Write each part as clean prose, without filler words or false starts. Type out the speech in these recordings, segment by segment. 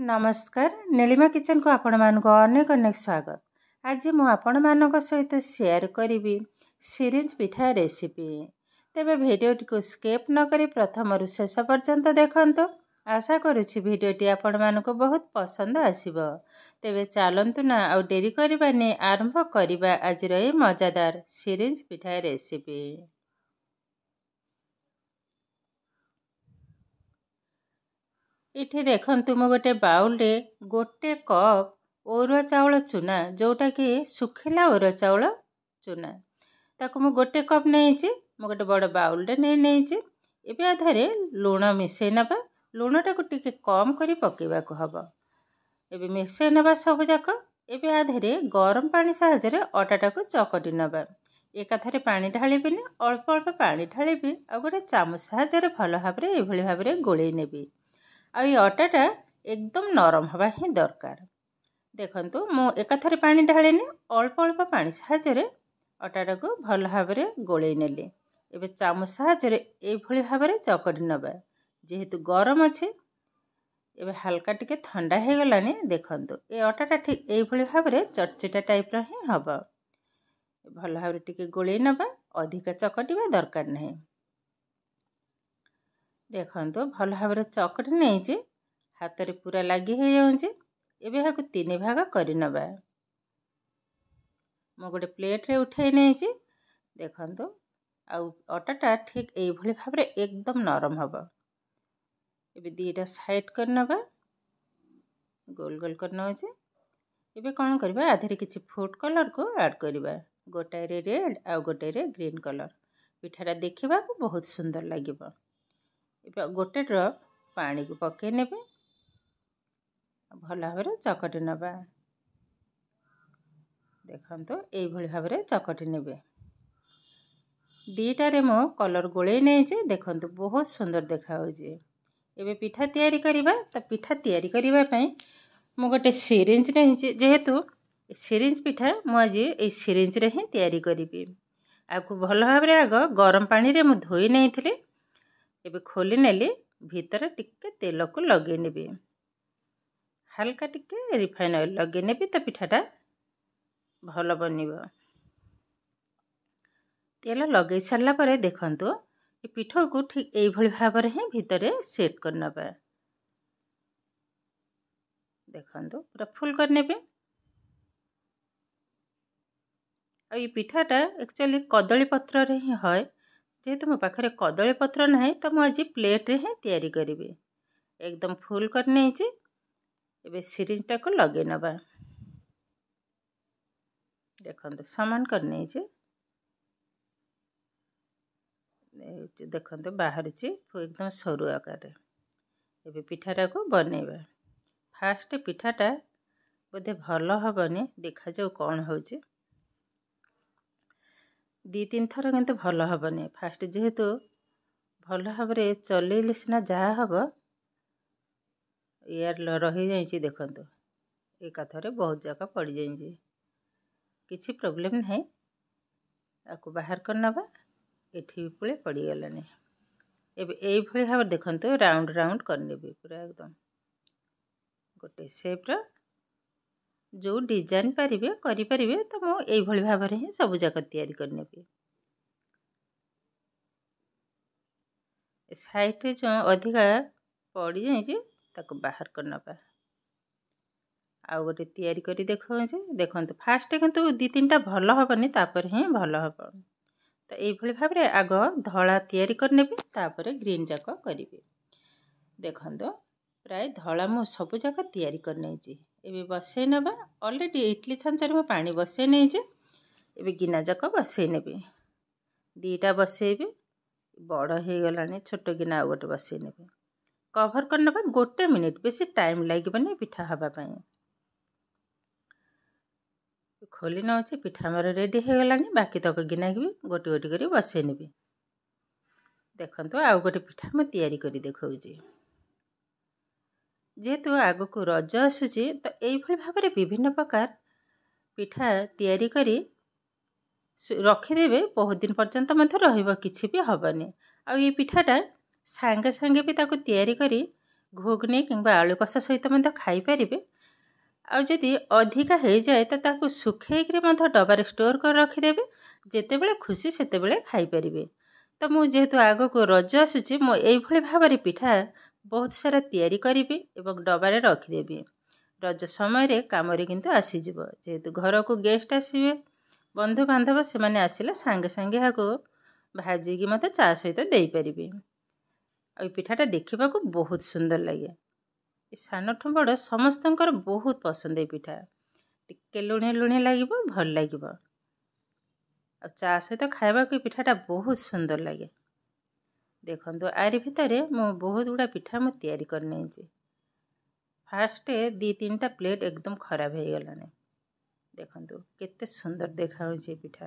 नमस्कार नीलिमा किचन को आपण मानक अनेक अनेक स्वागत। आज मु आपण मानक सहित शेयर करी सिरिंज पिठा रेसिपी। तेबे भिडियोटी को स्किप न करी प्रथम शेष पर्यंत देखंतु। आशा करुछि भिडियोटी आपण मानक बहुत पसंद आसीबो। तेबे चलंतु ना आ डेरी करबानी आरंभ करिबा आज रे मजादार सिरिंज पिठा रेसिपी। इठी देखंतु मु गोटे बाउल रे गोटे कप ओरुआ चाउल चुना जोटा कि सुखिला ओरुआ चाउल चुना ताकु मु गोटे कप नेइछि। मु गोटे बड़ बाउल रे नेइछि। एबे आधारे लूण मिसै नबा। लूण टाकु टिके कम करी पकेबा को हबो। एबे मिसै नबा सब जाक। एबे आधारे गरम पानी सहायरे अटा टाकु चकटी नबा। एकाथरे पानी ढालिबिनी अल्प अल्प पानी ढालिबी आ गोटे चामच सहायरे भल भाबरे एभली भाबरे गोळेई नेबी। आ ये अटाटा एकदम नरम हवा ही दरकार। देखंतु मु एकाथरे पानी ढालेनी अल्प अल्प पानी सहायरे अटाटा को भल भाबरे गोळेई नेली। एबे चामच सहायरे एभली भाबरे चकटी नबा। जेहेतु गरम अछि एबे हल्का टिके ठंडा हे गलानी। देखंतु ए अटाटा ठीक एभली भाबरे चटचटा टाइप रा ही हबो। भल भाबरे टिके गोळेई नबा। अधिक चकटिबा दरकार नहीं। देखंतु भल भाबरे चकटी नेइछि। हाथ रे पूरा लागि हे जाउछि। एबे हाकु तीन भाग करि नबा। मो गोटे प्लेट रे उठै नेइछि। देखंतु आ अटाटा ठीक एई भली भाबरे एकदम नरम हबो। एबे दीटा साइड कर नबा। गोल गोल कर नउछि। एबे कोन करबा आधरे किछि फूड कलर को ऐड करबा। गोटाय रे रेड आ गोटाय रे ग्रीन कलर। पिठाटा देखिबा को बहुत सुंदर लागिबो। एबे गोटे ड्रॉप पानी को पके नेबे। भल भाबरे चकटी नबा। देखंतु एई भली भाबरे चकटी नेबे। दीटा रे मो कलर गोळेई नेइछि। देखंतु बहुत सुंदर देखा होछि। एबे पिठा तयारी करिबा। त पिठा तयारी करिबा पई मु गोटे सिरिंज नेइछि। जेहेतु सिरिंज पिठा मु आज एई सिरिंज रे ही तयारी करिबी। आकु भल भाबरे आग गरम पानी रे मु धोई नेइथिली। एबे खोली नेली। भीतर टिके तेल को लगे नेबी। हल्का टिके रिफाइन ऑयल लगे नेबी त पिठाटा भल बनिबो। तेल लगे सारला परे देखंतु ए पिठो को ठीक एई भली भाबरे ही भीतर सेट कर नबा। देखंतु पूरा फुल कर नेबे। आ ए पिठाटा एक्चुअली कदली पत्र रे ही होय। जेहेतु मो पाखरे कदली पत्र नाही त मु आज प्लेट रे ही तयारी करिबी। एकदम फुल कर नेइछि। एबे सिरिंज टा को लगे नबा। देखंतु समान कर नेइछि। देखंतु बाहरछि एकदम सरू आकार रे। एबे पिठाटा को बनेबा। फास्ट पिठाटा बोधे भल हबनी। देखा जाऊ कोन होछि। दी तीन थर किंतु भल हबनी। फास्ट जेहेतु भल भाबरे चलेइले सिना जा हबो। यार रही जाइछि। देखंतु एकाथरे बहुत जाका पड़ी जाइछि। किछि प्रॉब्लम नहीं। आकु बाहर कर नबा। एठी पुळे पड़ी गलानी। एबे एई भली भाबरे देखंतु राउंड राउंड कर नेबी पूरा एकदम गोटे शेप रा जो डिजाइन परिबे करि परिबे त मो एई भली भाबरे ही सब जाका तयारी कर नेबी। साइड रे जो अधिका पड़ी जाइछि ताको बाहर कर नबा। आ गोटे तयारी करी देखौ जे देखंतु फास्ट किंतु दी तीनटा भल हबनी तापर ही भल हबो। त एई भली भाबरे आग धळा तयारी कर नेबी तापर ग्रीन जाका करिबे। देखंतु प्राय धळा मु सब जाका तयारी कर नेइछि। एबे बसै नबा। ऑलरेडी इडली छांचरे मु पानी बसै नेइछि। एबे गिना जाका बसै नेबी। दीटा बसैबे। बड़ हे गलानी छोटो गिना आ गोटे बसै नेबे। कवर कर नबा गोटे मिनिट। बेसी टाइम लागिबनी पिठा हबा पई। खोली नउछि। पिठा हमर रेडी हे गलानी। बाकी तक गिना भी गोटी गोटी करी बसै नेबी। देखंतु आ गोटे पिठा म तयारी करी देखौछि। जेहेतु आगो को रज आसुछि त एई भली भाबरे विभिन्न प्रकार पिठा तयारी करी रखी देबे। बहुत दिन पर्यंत मथे रहइबो। किछि भी हबनी। आ ए पिठाटा सांगे सांगे भी ताको तयारी करी घुगनी किंबा आलू कषा सहित मध्य खाई परिबे। आ जदि अधिका हो जाए तो ताकू सुखेइकरी मध्य डबारे स्टोर कर रखिदेबे, जेतेबेले खुशी सेतेबेले खाई परिबे। तो मु जेहेतु आगको रज आसुची मु एइभଳି भाबरे पिठा बहुत सारा तैयारी करिबे एवं डबारे रखिदेबी। रज समय कामरे किंतु आसीजिवो, जेहेतु घर को गेस्ट आसीबे, बंधु बांधव से माने आसिले सांगे सांगे हाको भाजिकी मते चा सहित देई परिबे। आ पिठाटा देखिबाकू बहुत सुंदर लगे। सानठू बड़ समस्तंकर बहुत पसंद ए पिठा। टिके लुणी लुणी लागिबो, भल लागिबो। आ चा सहित खाइबाकू पिठाटा बहुत सुंदर लगे। देखंतु आरि भितरे मु बहुत गुडा पिठा मु तैयारी कर नेछि। फास्ट 2-3टा प्लेट एकदम खराब हो गलाने। देखंतु केते सुंदर देखा होछि पिठा।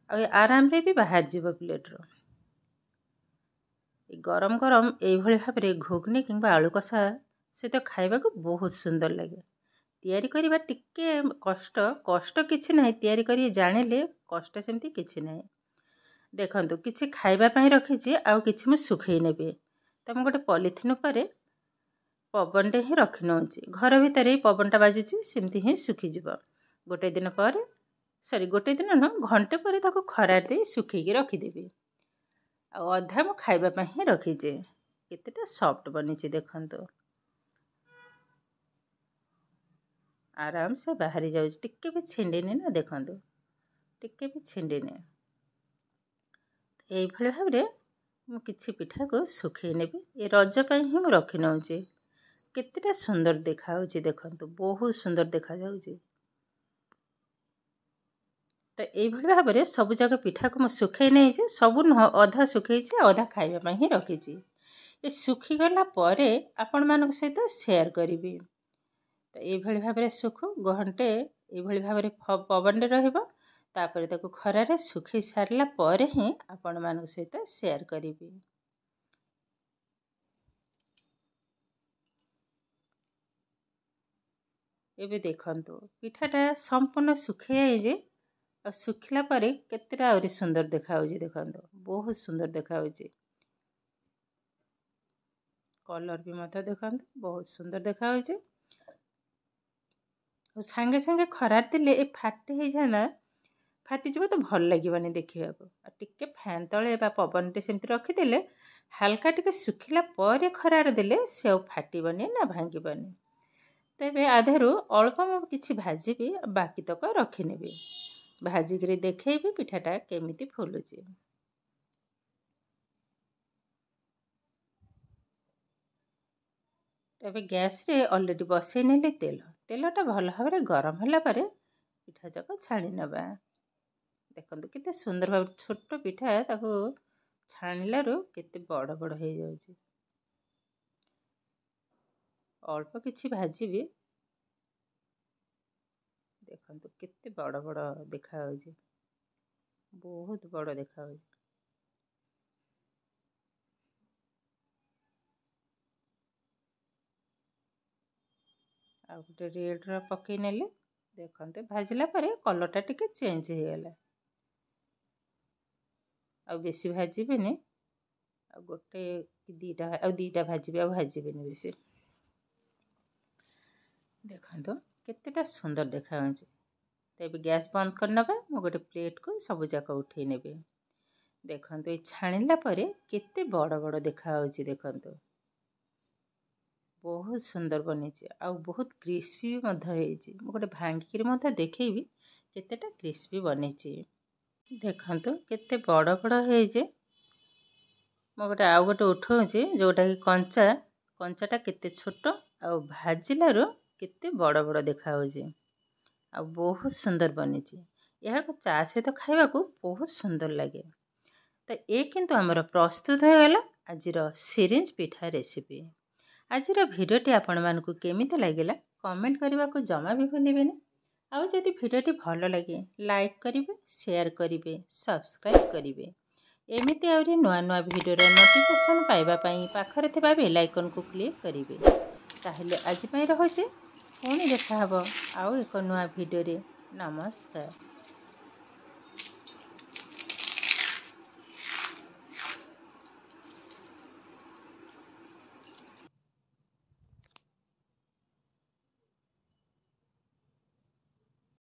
आ आराम रे भी बाहर जीवो प्लेट रो। गरम गरम एइभଳି भाबरे घुगनी किंबा आलू कषा से तो खाइबाकू बहुत सुंदर लगे। तैयारी करिबा टिके कष्ट किछि नाही, तैयारी करी जानिले कष्ट सेमती किछि नाही। देखंतु किछि खाइबा पई रखिछि, आ किछि मु सुखै नेबे। त मु गोटे पॉलिथिन ऊपर पवनटे ही रखि नउछि। घर भितर ही पवनटा बाजुछि, सेमती ही सुखी जिवो। गोटे दिन न घंटे पर ताको खरार दे सुखैकी रखि देबी। आ अधा मु खाइबा पई ही रखिछि। केतेटा सॉफ्ट बनिछि देखंतु। आराम से बाहरी जाउछि, टिके भी छिंडिनी ना, देखंतु टिके भी छिंडिनी। एइ भଳି भाबरे मु किछि पिठा को सुखै नेबी। ए रज पई ही मु रखि नउछि। केतेटा सुंदर देखा होछि देखंतु, बहुत सुंदर देखा जाउछि। तो एइ भଳି भाबरे सब जगह पिठा को मु सुखै नै जे, सब न अधा सुखै छै, अधा खाइबा पई ही रखिछि। ए सुखी गला परे आपण मानक सहित शेयर करिबी। तो एइ भଳି भाबरे सुखु घंटे एइ भଳି भाबरे पवन रे रहइबो। तापर ताको खरारे सुखी सारला परे ही आपण मानक सहित शेयर करिबी। एबे देखंतु पिठाटा संपूर्ण सुखै आइ जे, और सुखिला परे केतेटा और सुंदर देखा होछि देखंतु, बहुत सुंदर देखा होछि। कलर भी मत देखंतु, बहुत सुंदर देखा होछि। सांगे सांगे खरार दिले ए फाटी हे जाना, फाटी जीव तो भल लागिबनी देखिबाकू। आ टिके फैन तळे बा पवनटे सेमती रखि देले, हल्का टिके सुखिला परे खरार देले से फाटीबनी ना भांगीबनी। तेबे आधेरु अल्प मु किछि भाजीबी, बाकी तक रखि नेबी। भाजिकरी देखैबी पिठाटा केमिति फुलुची। तबे गैस रे ऑलरेडी बसै नेले तेलटा भल भाबरे गरम होला परे पिठा जाक छाणी नबा। देखंतु केते सुंदर भाबरे छोट पिठा ताको छाणिलारु केते बड़ बड़ हे जाउची। अल्प किछि भाजीबी, देखंतु केते बड़ बड़ देखा होची, बहुत बड़ देखा होची। आ गोटे रेड रो पकई नेले, देखंतु भाजिला परे कलरटा टिके चेंज हे गेला। आ बेसी भाजीबेनी, आ गोटे दीटा भाजीबे, आ भाजीबेनी बेसी। देखंतु केतेटा सुंदर देखा होची। तेबे गैस बंद कर नबा, मु गोटे प्लेट को सब जाक उठै नेबे। देखंतु ए छाणिला परे केते बड़ बड़ देखा होची देखंतु, बहुत सुंदर बनिछि। आ बहुत क्रिस्पी भी मध्य हेछि। मु गोटे भांगी मध्य देखैबी केतेटा क्रिस्पी बनिछि। देखंतु केते बड़ बड़ हेजे। मु गोटे आउ गोटे उठौछि, जोटा कि कंचाटा केते छोट, आ भाजिलारो केते बड़ बड़ देखा होछि। आ बहुत सुंदर बनिछि। यहा को चा सहित खाइबाकू बहुत सुंदर लगे। तो ए किंतु हमर प्रस्तुत हो गला आजिर सिरिंज पिठा रेसिपी। आजिर भिडियोटी आपण मानकू केमिति लागिला कमेंट करबा को जमा भी भूलिबेनी। आउ जदि भिडियोटी भल लगे लाइक करिवे, शेयर करिवे, सब्सक्राइब करिवे। एमिति आउरी नुआ नुआ भिडियोर नोटिफिकेशन पाइबा पई पाखरे थिबा बेल आइकन को क्लिक करिवे। ताहेले आज पई रहोचे, पुणी देखा हबो आउ एक नुआ भिडियो रे। नमस्कार।